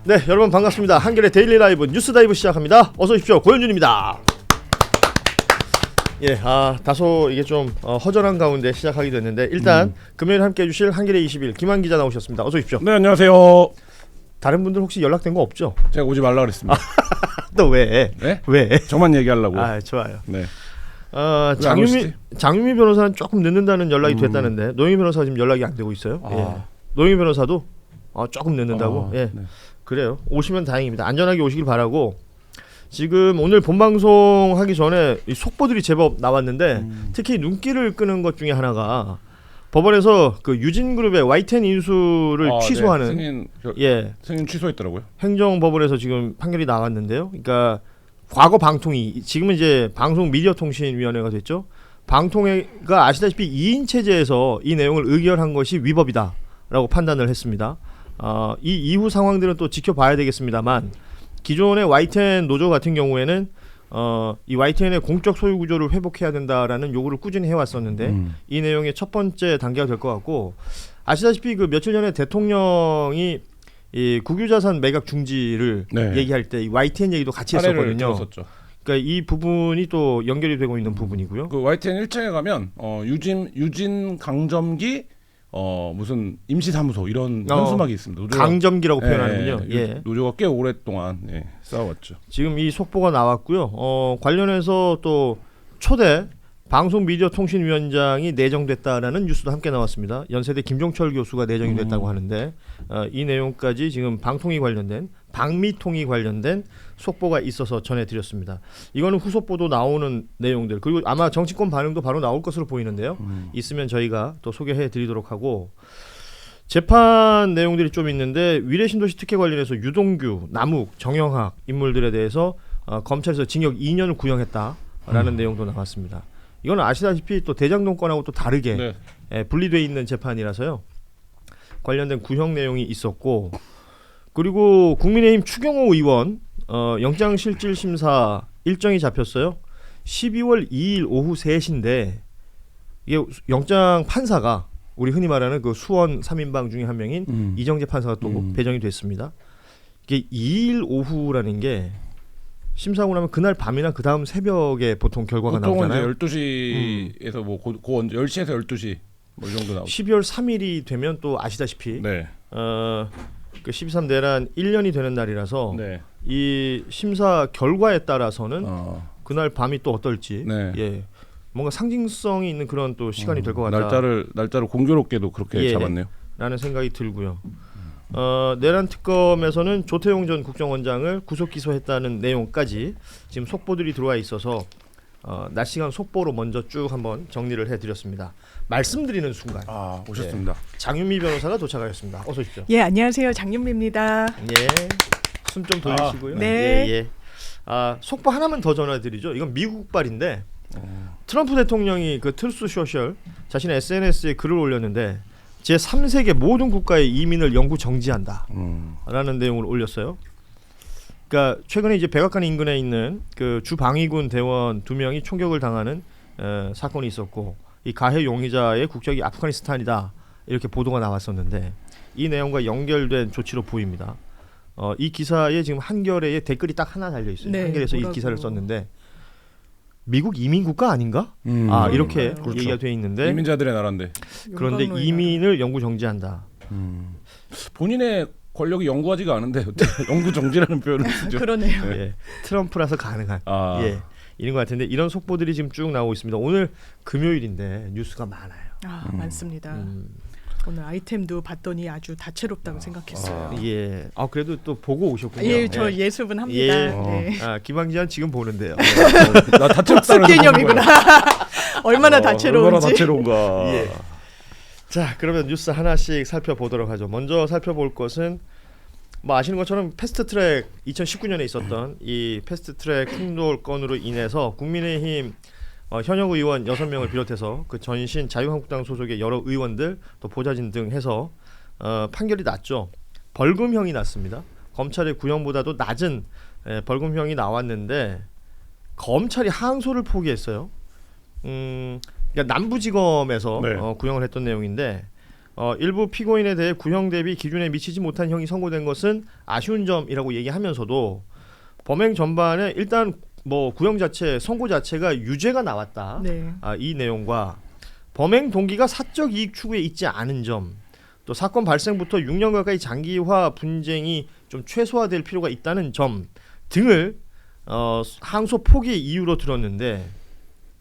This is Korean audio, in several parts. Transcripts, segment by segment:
네, 여러분 반갑습니다. 한겨레 데일리 라이브 뉴스 다이브 시작합니다. 어서 오십시오. 고현준입니다. 예, 다소 이게 좀 허전한 가운데 시작하게 됐는데 일단 금요일 함께 해주실 한겨레 21 김한 기자 나오셨습니다. 어서 오십시오. 네, 안녕하세요. 다른 분들 혹시 연락된 거 없죠? 제가 오지 말라 그랬습니다. 또 왜? 네? 왜? 저만 얘기하려고. 좋아요. 네. 장유미 변호사는 조금 늦는다는 연락이 됐다는데 노영희 변호사 지금 연락이 안 되고 있어요. 예. 노영희 변호사도 조금 늦는다고. 예. 네. 그래요. 오시면 다행입니다. 안전하게 오시길 바라고. 지금 오늘 본방송 하기 전에 이 속보들이 제법 나왔는데 특히 눈길을 끄는 것 중에 하나가 법원에서 그 유진그룹의 YTN 인수를 취소하는 승인 취소했더라고요. 행정법원에서 지금 판결이 나왔는데요. 그러니까 과거 방통위, 지금은 이제 방송미디어통신위원회가 됐죠. 방통위가 아시다시피 2인 체제에서 이 내용을 의결한 것이 위법이다라고 판단을 했습니다. 이 이후 상황들은 또 지켜봐야 되겠습니다만 기존의 YTN 노조 같은 경우에는 이 YTN의 공적 소유 구조를 회복해야 된다라는 요구를 꾸준히 해왔었는데 이 내용의 첫 번째 단계가 될 것 같고, 아시다시피 그 며칠 전에 대통령이 이 국유자산 매각 중지를 얘기할 때 이 YTN 얘기도 같이 했었거든요. 들었었죠. 그러니까 이 부분이 또 연결이 되고 있는 부분이고요. 그 YTN 1층에 가면 유진 강점기 무슨 임시사무소 이런 현수막이 있습니다. 강점기라고 표현하는군요. 예. 노조가 꽤 오랫동안 싸워왔죠. 지금 이 속보가 나왔고요. 관련해서 또 초대 방송미디어통신위원장이 내정됐다라는 뉴스도 함께 나왔습니다. 연세대 김종철 교수가 내정이 됐다고 하는데 이 내용까지 지금 방통위 관련된 방미통위 관련된 속보가 있어서 전해드렸습니다. 이거는 후속보도 나오는 내용들, 그리고 아마 정치권 반응도 바로 나올 것으로 보이는데요. 있으면 저희가 또 소개해드리도록 하고, 재판 내용들이 좀 있는데 위례신도시 특혜 관련해서 유동규, 남욱, 정영학 인물들에 대해서 검찰에서 징역 2년을 구형했다라는 내용도 나왔습니다. 이거는 아시다시피 또 대장동 건하고 또 다르게 분리돼 있는 재판이라서요. 관련된 구형 내용이 있었고, 그리고 국민의힘 추경호 의원 영장실질심사 일정이 잡혔어요. 12월 2일 오후 3시인데 이게 영장 판사가 우리 흔히 말하는 그 수원 3인방 중에 한 명인 이정재 판사가 또 배정이 됐습니다. 이게 2일 오후라는 게 심사하고 나면 그날 밤이나 그 다음 새벽에 보통 결과가 나오잖아요. 12시에서 뭐 10시에서 12시 뭐 이 정도 나오죠. 12월 3일이 되면 또 아시다시피 그 12.3 내란 1년이 되는 날이라서 이 심사 결과에 따라서는 그날 밤이 또 어떨지 뭔가 상징성이 있는 그런 또 시간이 될 것 같다. 날짜를 공교롭게도 그렇게 잡았네요. 라는 생각이 들고요. 내란 특검에서는 조태용 전 국정원장을 구속 기소했다는 내용까지 지금 속보들이 들어와 있어서 낮 시간 속보로 먼저 쭉 한번 정리를 해드렸습니다. 말씀드리는 순간 오셨습니다. 장윤미 변호사가 도착하였습니다. 어서 오십시오. 예, 안녕하세요. 장윤미입니다. 숨 좀 돌리시고요. 네. 속보 하나만 더 전해드리죠. 이건 미국발인데 트럼프 대통령이 그 트루스 소셜 자신의 SNS에 글을 올렸는데 제3세계 모든 국가의 이민을 영구 정지한다 라는 내용을 올렸어요. 그러니까 최근에 이제 백악관 인근에 있는 그 주방위군 대원 2명이 총격을 당하는 사건이 있었고, 이 가해 용의자의 국적이 아프가니스탄이다 이렇게 보도가 나왔었는데 이 내용과 연결된 조치로 보입니다. 이 기사에 지금 한겨레에 댓글이 딱 하나 달려 있어요. 한겨레에서 이 기사를 썼는데 미국 이민국가 아닌가? 이렇게 얘기가 돼 있는데 이민자들의 나라인데. 그런데 이민을 영구 정지한다. 본인의 권력이 영구하지가 않은데 영구 정지라는 표현을 쓰죠. 그러네요. 트럼프라서 가능한 이런 것 같은데 이런 속보들이 지금 쭉 나오고 있습니다. 오늘 금요일인데 뉴스가 많아요. 많습니다. 오늘 아이템도 봤더니 아주 다채롭다고 생각했어요. 그래도 또 보고 오셨군요. 예, 저 예습은 합니다. 김한 기자는 지금 보는데요. 나 다채롭다는 개념이구나. 얼마나 다채로운지. 얼마나 다채로운가. 자, 그러면 뉴스 하나씩 살펴보도록 하죠. 먼저 살펴볼 것은 뭐 아시는 것처럼 패스트트랙 2019년에 있었던 이 패스트트랙 충돌 건으로 인해서 국민의힘 현역 의원 6명을 비롯해서 그 전신 자유한국당 소속의 여러 의원들 또 보좌진 등 해서 판결이 났죠. 벌금형이 났습니다. 검찰의 구형보다도 낮은 벌금형이 나왔는데 검찰이 항소를 포기했어요. 그러니까 남부지검에서 구형을 했던 내용인데 일부 피고인에 대해 구형 대비 기준에 미치지 못한 형이 선고된 것은 아쉬운 점이라고 얘기하면서도 범행 전반에 일단 뭐 구형 자체 선고 자체가 유죄가 나왔다. 네. 이 내용과 범행 동기가 사적 이익 추구에 있지 않은 점, 또 사건 발생부터 6년 가까이 장기화 분쟁이 좀 최소화될 필요가 있다는 점 등을 항소 포기 이유로 들었는데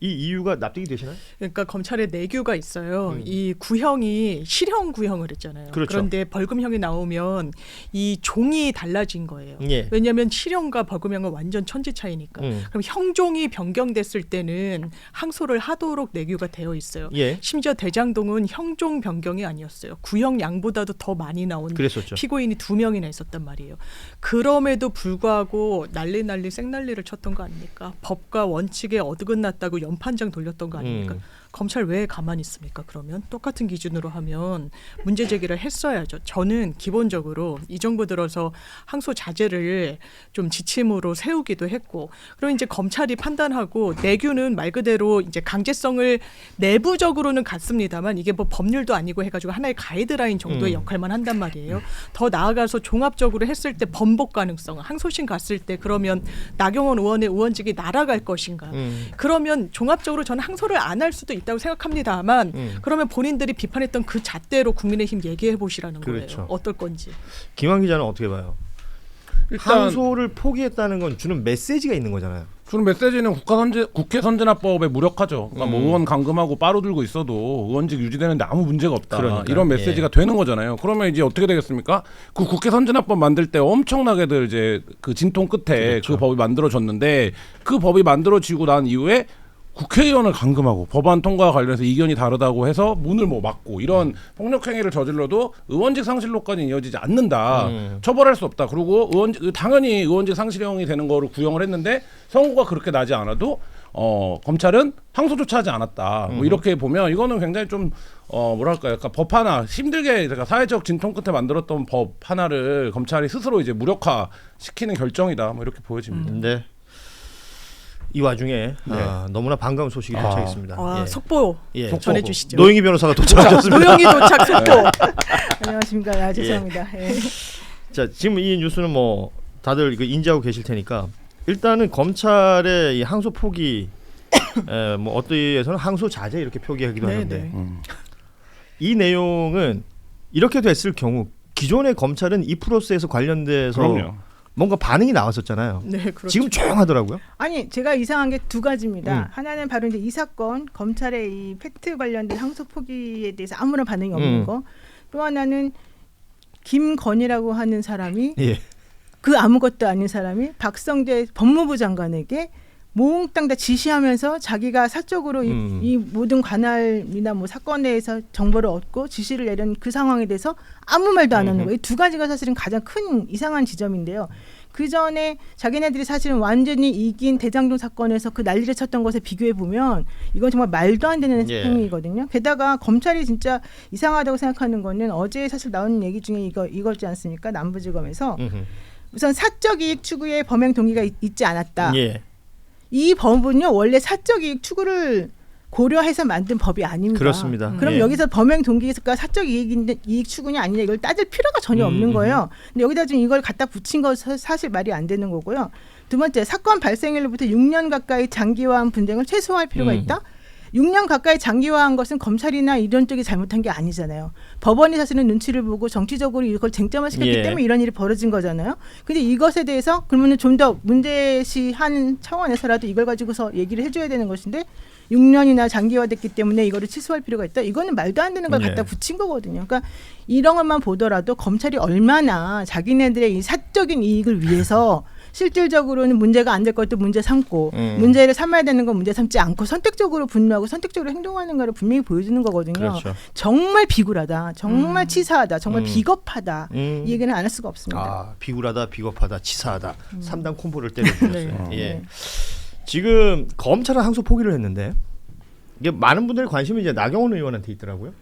이 이유가 납득이 되시나요? 그러니까 검찰의 내규가 있어요. 이 구형이 실형 구형을 했잖아요. 그렇죠. 그런데 벌금형이 나오면 이 종이 달라진 거예요. 예. 왜냐하면 실형과 벌금형은 완전 천지 차이니까. 그럼 형종이 변경됐을 때는 항소를 하도록 내규가 되어 있어요. 예. 심지어 대장동은 형종 변경이 아니었어요. 구형 양보다도 더 많이 나온 그랬었죠. 피고인이 2명이나 있었단 말이에요. 그럼에도 불구하고 난리 생난리를 쳤던 거 아닙니까? 법과 원칙에 어긋났다고 연판장 돌렸던 거 아닙니까? 검찰 왜 가만히 있습니까? 그러면 똑같은 기준으로 하면 문제 제기를 했어야죠. 저는 기본적으로 이 정부 들어서 항소 자제를 좀 지침으로 세우기도 했고, 그리고 이제 검찰이 판단하고 내규는 말 그대로 이제 강제성을 내부적으로는 갖습니다만 이게 뭐 법률도 아니고 해가지고 하나의 가이드라인 정도의 역할만 한단 말이에요. 더 나아가서 종합적으로 했을 때 번복 가능성, 항소심 갔을 때 그러면 나경원 의원의 의원직이 날아갈 것인가? 그러면 종합적으로 저는 항소를 안 할 수도 있다고 생각합니다만 그러면 본인들이 비판했던 그 잣대로 국민의힘 얘기해 보시라는 그렇죠. 거예요. 어떨 건지. 김한 기자는 어떻게 봐요? 일단 항소를 포기했다는 건 주는 메시지가 있는 거잖아요. 주는 메시지는 국회 선진화법에 무력하죠. 그러니까 뭐 의원 감금하고 빠로들고 있어도 의원직 유지되는데 아무 문제가 없다. 그러니까요. 이런 메시지가 되는 거잖아요. 그러면 이제 어떻게 되겠습니까? 그 국회 선진화법 만들 때 엄청나게들 이제 그 진통 끝에 그렇죠. 그 법이 만들어졌는데 그 법이 만들어지고 난 이후에 국회의원을 감금하고 법안 통과와 관련해서 이견이 다르다고 해서 문을 뭐 막고 이런 폭력 행위를 저질러도 의원직 상실로까지 이어지지 않는다. 처벌할 수 없다. 그리고 당연히 의원직 상실형이 되는 거를 구형을 했는데 선고가 그렇게 나지 않아도 검찰은 항소조차 하지 않았다. 뭐 이렇게 보면 이거는 굉장히 좀 뭐랄까요? 약간 법 하나 힘들게 제가 사회적 진통 끝에 만들었던 법 하나를 검찰이 스스로 이제 무력화 시키는 결정이다. 뭐 이렇게 보여집니다. 네. 이 와중에 너무나 반가운 소식이 도착했습니다. 아, 속보 예. 전해주시죠. 노영희 변호사가 도착하셨습니다. 노영희 도착 속보. 안녕하십니까. 죄송합니다. 예. 자, 지금 이 뉴스는 뭐 다들 이거 인지하고 계실 테니까 일단은 검찰의 이 항소 포기, 뭐 어디에서는 항소 자제 이렇게 표기하기도 하는데 이 내용은 이렇게 됐을 경우 기존의 검찰은 이 프로세스에 관련돼서 그럼요. 뭔가 반응이 나왔었잖아요. 네, 그렇죠. 지금 조용하더라고요. 아니 제가 이상한 게 두 가지입니다. 하나는 바로 이제 이 사건 검찰의 이 팩트 관련된 항소 포기에 대해서 아무런 반응이 없는 거. 또 하나는 김건희라고 하는 사람이 예. 그 아무것도 아닌 사람이 박성재 법무부 장관에게 몽땅 다 지시하면서 자기가 사적으로 이 모든 관할이나 뭐 사건에 대해서 정보를 얻고 지시를 내린 그 상황에 대해서 아무 말도 안 하는 거예요. 이 두 가지가 사실은 가장 큰 이상한 지점인데요. 그 전에 자기네들이 사실은 완전히 이긴 대장동 사건에서 그 난리를 쳤던 것에 비교해 보면 이건 정말 말도 안 되는 예. 행위거든요. 게다가 검찰이 진짜 이상하다고 생각하는 거는 어제 사실 나온 얘기 중에 이거지 않습니까? 남부지검에서 우선 사적 이익 추구에 범행 동기가 있지 않았다. 예. 이 법은요 원래 사적 이익 추구를 고려해서 만든 법이 아닙니다. 그렇습니다. 그럼 예. 여기서 범행 동기가 사적 이익 추구냐 아니냐 이걸 따질 필요가 전혀 없는 거예요. 근데 여기다 지금 이걸 갖다 붙인 거 사실 말이 안 되는 거고요. 두 번째 사건 발생일로부터 6년 가까이 장기화한 분쟁을 최소화할 필요가 있다. 6년 가까이 장기화한 것은 검찰이나 이런 쪽이 잘못한 게 아니잖아요. 법원이 사실은 눈치를 보고 정치적으로 이걸 쟁점화 시켰기 예. 때문에 이런 일이 벌어진 거잖아요. 근데 이것에 대해서 그러면 좀 더 문제시한 차원에서라도 이걸 가지고서 얘기를 해줘야 되는 것인데 6년이나 장기화됐기 때문에 이거를 취소할 필요가 있다. 이거는 말도 안 되는 걸 예. 갖다 붙인 거거든요. 그러니까 이런 것만 보더라도 검찰이 얼마나 자기네들의 이 사적인 이익을 위해서 실질적으로는 문제가 안 될 것도 문제 삼고 문제를 삼아야 되는 건 문제 삼지 않고 선택적으로 분노하고 선택적으로 행동하는 거를 분명히 보여주는 거거든요. 그렇죠. 정말 비굴하다. 정말 치사하다. 정말 비겁하다. 이 얘기는 안 할 수가 없습니다. 아, 비굴하다, 비겁하다, 치사하다. 3단 콤보를 때려주셨어요. 네. 예. 지금 검찰은 항소 포기를 했는데 이게 많은 분들의 관심이 이제 나경원 의원한테 있더라고요.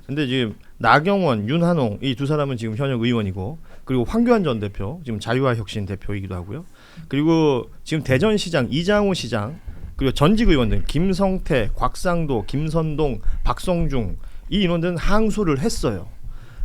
근데 지금 나경원, 윤한홍 이 두 사람은 지금 현역 의원이고 그리고 황교안 전 대표 지금 자유화혁신 대표이기도 하고요. 그리고 지금 대전시장 이장우 시장 그리고 전직 의원들 김성태, 곽상도, 김선동, 박성중 이 인원들은 항소를 했어요.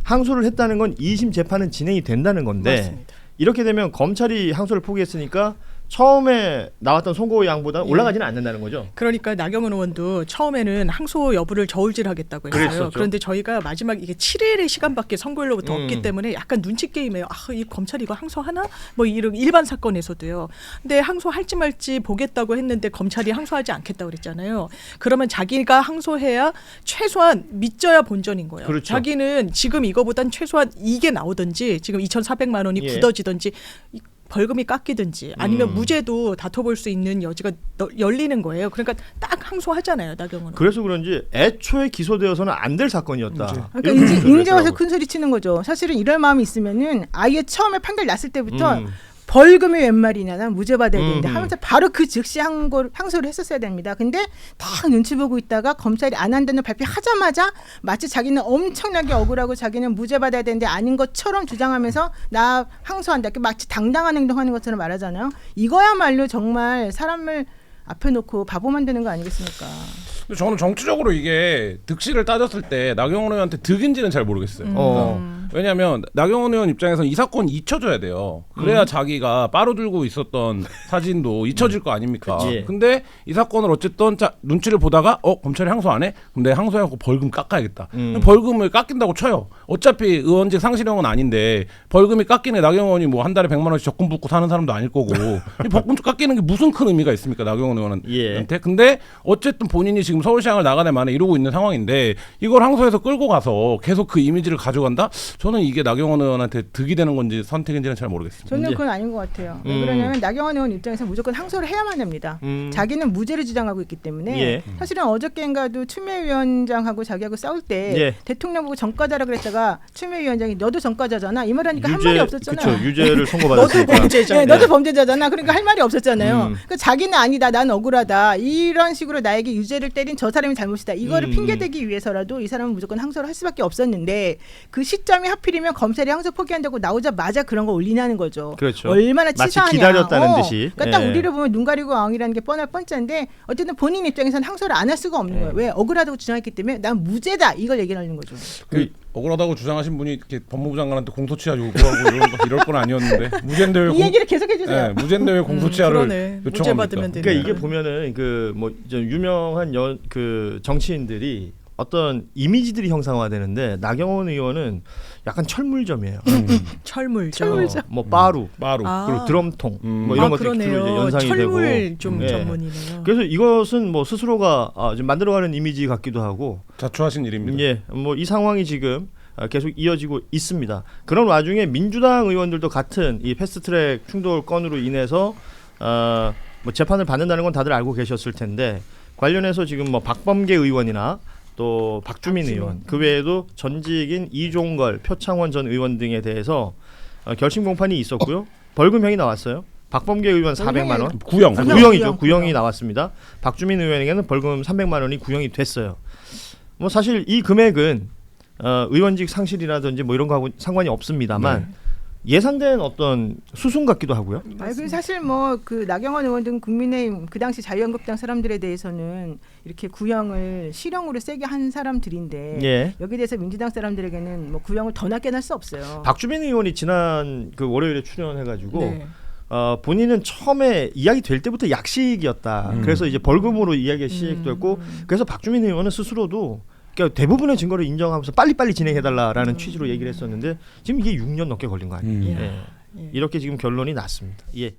항소를 했다는 건 2심 재판은 진행이 된다는 건데 맞습니다. 이렇게 되면 검찰이 항소를 포기했으니까 처음에 나왔던 선고 양보다 올라가지는 않는다는 거죠. 그러니까 나경원 의원도 처음에는 항소 여부를 저울질하겠다고 했어요. 그랬었죠. 그런데 저희가 마지막 이게 7일의 시간밖에 선고일로부터 없기 때문에 약간 눈치 게임이에요. 이 검찰이 이거 항소하나? 뭐 이런 일반 사건에서도요. 근데 항소할지 말지 보겠다고 했는데 검찰이 항소하지 않겠다고 그랬잖아요. 그러면 자기가 항소해야 최소한 믿져야 본전인 거예요. 그렇죠. 자기는 지금 이거보단 최소한 이게 나오든지 지금 2,400만 원이 예. 굳어지든지 벌금이 깎이든지 아니면 무죄도 다퉈볼 수 있는 여지가 열리는 거예요. 그러니까 딱 항소하잖아요, 나경원은. 그래서 그런지 애초에 기소되어서는 안 될 사건이었다. 그러니까 이렇게 이제 표현을 이제 와서 했더라고요. 큰 소리 치는 거죠. 사실은 이럴 마음이 있으면은 아예 처음에 판결 났을 때부터 음. 벌금이 웬 말이냐, 난 무죄 받아야 되는데 음. 하면서 바로 그 즉시 항소를 했었어야 됩니다. 근데 딱 눈치 보고 있다가 검찰이 안 한다는 발표하자마자 마치 자기는 엄청나게 억울하고 자기는 무죄 받아야 되는데 아닌 것처럼 주장하면서 나 항소한다. 이렇게 마치 당당한 행동하는 것처럼 말하잖아요. 이거야말로 정말 사람을 앞에 놓고 바보 만드는 거 아니겠습니까? 근데 저는 정치적으로 이게 득실을 따졌을 때 나경원 의원한테 득인지는 잘 모르겠어요. 왜냐하면 나경원 의원 입장에서는 이 사건 잊혀져야 돼요. 그래야 자기가 빠르들고 있었던 사진도 잊혀질 거 아닙니까? 예. 근데 이 사건을 어쨌든 눈치를 보다가 검찰이 항소 안 해? 근데 항소해갖고 벌금 깎아야겠다. 벌금을 깎인다고 쳐요. 어차피 의원직 상실형은 아닌데 벌금이 깎이네. 나경원이 뭐 한 달에 100만 원씩 적금 붓고 사는 사람도 아닐 거고 이 벌금 깎이는 게 무슨 큰 의미가 있습니까? 나경원 의원한테. 예. 근데 어쨌든 본인이 지금 서울시장을 나가네 마네 이러고 있는 상황인데 이걸 항소해서 끌고 가서 계속 그 이미지를 가져간다? 저는 이게 나경원 의원한테 득이 되는 건지 선택인지는 잘 모르겠습니다. 저는 이제- 그건 아닌 것 같아요. 왜 그러냐면 나경원 의원 입장에서 무조건 항소를 해야만 됩니다. 자기는 무죄를 주장하고 있기 때문에 예. 사실은 어저께인가도 추미애 위원장하고 자기하고 싸울 때 예. 대통령 보고 전과자라 그랬다가 추미애 위원장이 너도 전과자잖아 이 말하니까 할 말이 없었잖아요. 그렇죠. 유죄를 선고받았으니까. 너도 범죄자. 네, 너도 범죄자잖아. 그러니까 할 말이 없었잖아요. 음. 그러니까 자기는 아니다, 난 억울하다. 이런 식으로 나에게 유죄를 때린 저 사람이 잘못이다. 이거를 핑계대기 위해서라도 이 사람은 무조건 항소를 할 수밖에 없었는데 그 시점이 하필이면 검찰이 항소 포기한다고 나오자마자 그런 거 올리냐는 거죠. 그렇죠. 얼마나 마치 치사하냐. 기다렸다는 듯이. 그러니까 딱 예. 우리를 보면 눈 가리고 엉이라는 게 뻔할 뻔짠데 어쨌든 본인 입장에서는 항소를 안 할 수가 없는 거예요. 왜? 억울하다고 주장했기 때문에 난 무죄다. 이걸 얘기하는 거죠. 그 억울하다고 주장하신 분이 이렇게 법무부 장관한테 공소치하 요구하고 이럴 건 아니었는데 무죄인데 왜 이 얘기를 계속 해주세요. 무죄인데 왜 공소치하를 그러네. 무죄 요청합니까? 받으면 되네. 그러니까 이게 보면은 그 뭐 유명한 그 정치인들이 어떤 이미지들이 형상화되는데 나경원 의원은 약간 철물점이에요. 철물점. 뭐 빠루, 바로 아. 그리고 드럼통, 뭐 이런 것들이 주로 이제 그러네요. 연상이 철물 되고. 좀 예. 전문이네요. 그래서 이것은 뭐 스스로가 좀 만들어가는 이미지 같기도 하고, 자초하신 일입니다. 예, 뭐 이 상황이 지금 계속 이어지고 있습니다. 그런 와중에 민주당 의원들도 같은 이 패스트트랙 충돌 건으로 인해서 뭐 재판을 받는다는 건 다들 알고 계셨을 텐데 관련해서 지금 뭐 박범계 의원이나 또 박주민 의원, 그 외에도 전직인 이종걸, 표창원 전 의원 등에 대해서 결심 공판이 있었고요. 벌금형이 나왔어요. 박범계 의원 400만 원. 구형. 구형이죠. 구형. 구형이 나왔습니다. 박주민 의원에게는 벌금 300만 원이 구형이 됐어요. 뭐 사실 이 금액은 의원직 상실이라든지 뭐 이런 거하고 상관이 없습니다만 예상된 어떤 수순 같기도 하고요. 아니, 그 사실 뭐 그 나경원 의원 등 국민의힘 그 당시 자유한국당 사람들에 대해서는 이렇게 구형을 실형으로 세게 한 사람들인데 예. 여기에 대해서 민주당 사람들에게는 뭐 구형을 더 낮게 낼 수 없어요. 박주민 의원이 지난 그 월요일에 출연해가지고 네. 본인은 처음에 이야기 될 때부터 약식이었다. 그래서 이제 벌금으로 이야기가 시작됐고 그래서 박주민 의원은 스스로도 그러니까 대부분의 증거를 인정하면서 빨리빨리 진행해달라라는 취지로 얘기를 했었는데 지금 이게 6년 넘게 걸린 거 아니에요. 예. 이렇게 지금 결론이 났습니다. 예.